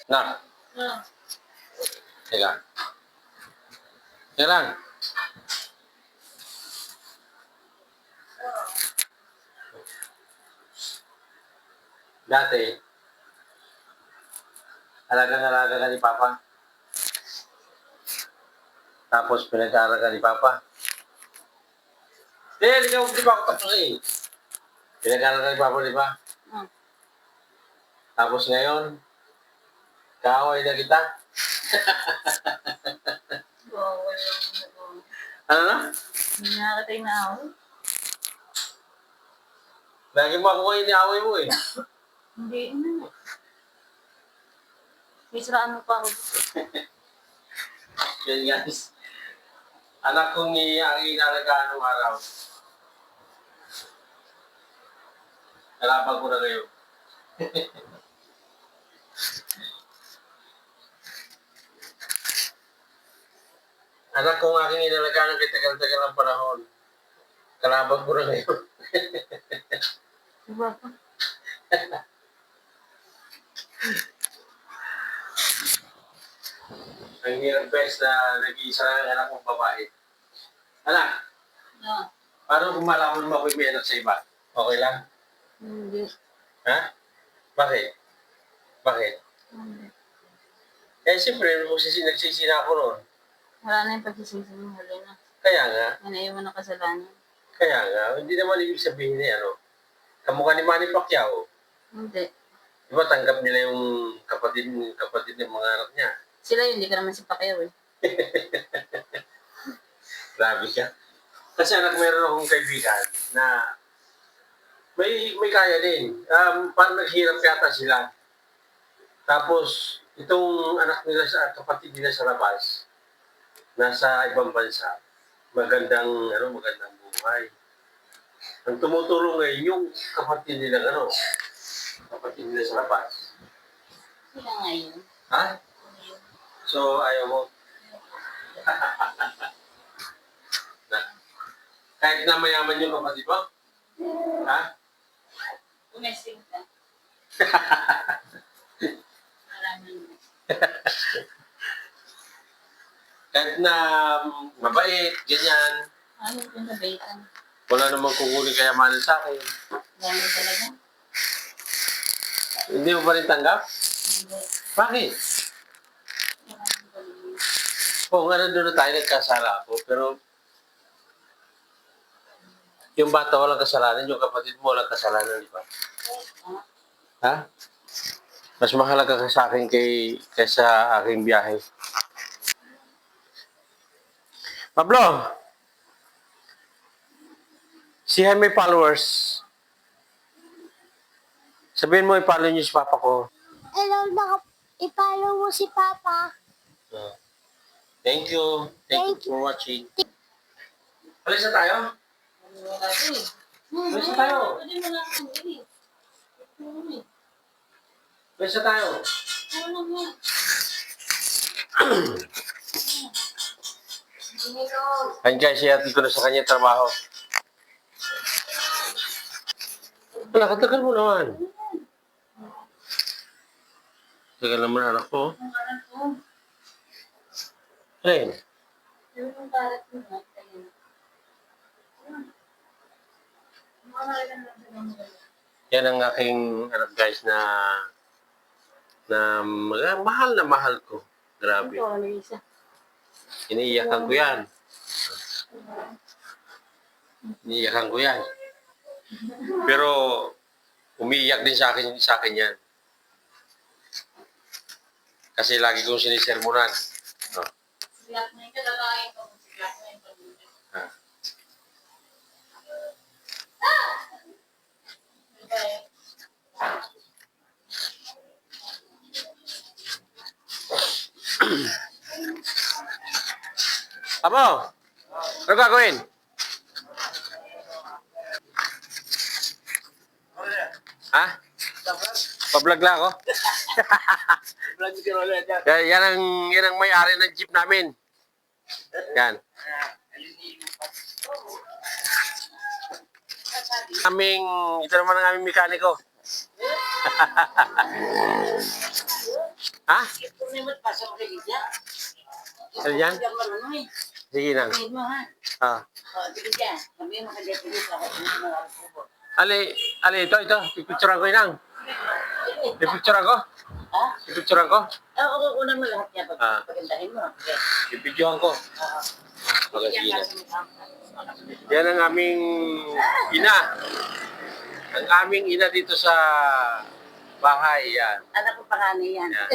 Nak, teka. Teka lang. Dati, alagang-alaga ka ni Papa. Tapos pinag-aaral ka ni Papa. Di ba ako tapos eh. Pinag-aaral ka ni Papa, di ba? Tapos ngayon, kaaway na kita. Ano na? Hindi nakakatay na ako. Lagi mo ako ngayon niaway mo eh. Hindi na. May siraan mo pa ako. Yan guys. Anak kong ang inalagaan ng araw. Kalaban ko na ngayon. Anak kong aking inalagaan ng tagal-tagal ng panahon. Kalaban ko na ngayon. Diba pa? Ang hirap best na nag-iisa lang ang anak kong babae. Anak, No. paano kung malaman mo ako'y may anak sa iba? Okay lang? Hindi. Ha? Bakit? Bakit? Hindi. Eh, siyempre, nagsisina ako noon. Wala na yung pagsisisi mo. Huli na. Kaya nga, Yan ay mo na kasalanan. hindi naman ibig sabihin eh, ano, kamukha ni Manny Pacquiao. Hindi. Di ba tanggap nila yung kapatid ng mga anak niya? Sila yun, hindi ka naman si Pacquiao eh. Grabe ka. Kasi meron akong kaibigan na may kaya din. Parang naghirap yata sila. Tapos, itong anak nila kapatid nila sa labas, nasa ibang bansa, magandang buhay. Ang tumutulong ngayon yung kapatid nila sa labas. Sila ngayon. Ha? So, ayaw mo? Kahit na mayaman yung kapatid mo? Ha? Umesing ka. Malaman mo. Kahit na mabait, ganyan. Ano yung nabaitan? Wala namang kukunin kayamanan sa akin. Gano'n talaga? Hindi mo pa rin tanggap? Hindi. Bakit? Oo nga, nandun na tayo, nagkasala ako. Pero yung bata walang kasalanan, yung kapatid mo walang kasalanan, di ba? Ha? Mas mahalaga ka sa akin kaysa aking biyahe. Pablo! Si may followers. Sabihin mo, i-follow niyo si Papa ko. Hello, i-follow mo si Papa. Thank you. Thank you for watching. Alis na tayo? Wala ko eh. Alis na tayo? Pwede mo lang ang ili. Alis na tayo? Ano mo? Ayan guys, ihatid ko na sa kanya trabaho. Wala, katagal mo naman. Tagal naman anak ko. Ang anak ko. Ayun. Yung karat mo na. Ayun. Mamalagan lang sa mga. Yan ang aking anak guys na mahal ko. Grabe. Ito, ano isa? Iniiyakan ko yan. Iniiyakan ko yan. Pero umiiyak din sa akin yan. Kasi lagi kong sinisermonan. No? Siyak na yung kalalain ko. Siyak na yung pag-ibig. Ha. Amo, ano gagawin? Ha? Pa-vlog lang ako? Yan ang may-ari ng jeep namin. Yan. Ito naman ang aming mekaniko. Ha? Ipunin mo at pasok mo kay Lydia. Ano yan? Hindi ako marunong eh. Sige na. Sabihin mo ha. Ah. O, sige dyan. Sabihin mo kay Lydia. Ako mo po. Ali, ito. Pipicturean ko inang. Pipicturean ko? Ha? Pipicturean ko? Oo, kukunan mo lahat niya. Ah. Pagandahin mo. Okay. Pipidyohan ko. Oo. Okay, sige na. Sige. Yan ang aming ina. Ang aming ina dito sa bahay. Yan. Anak ko panganay yan. Yan.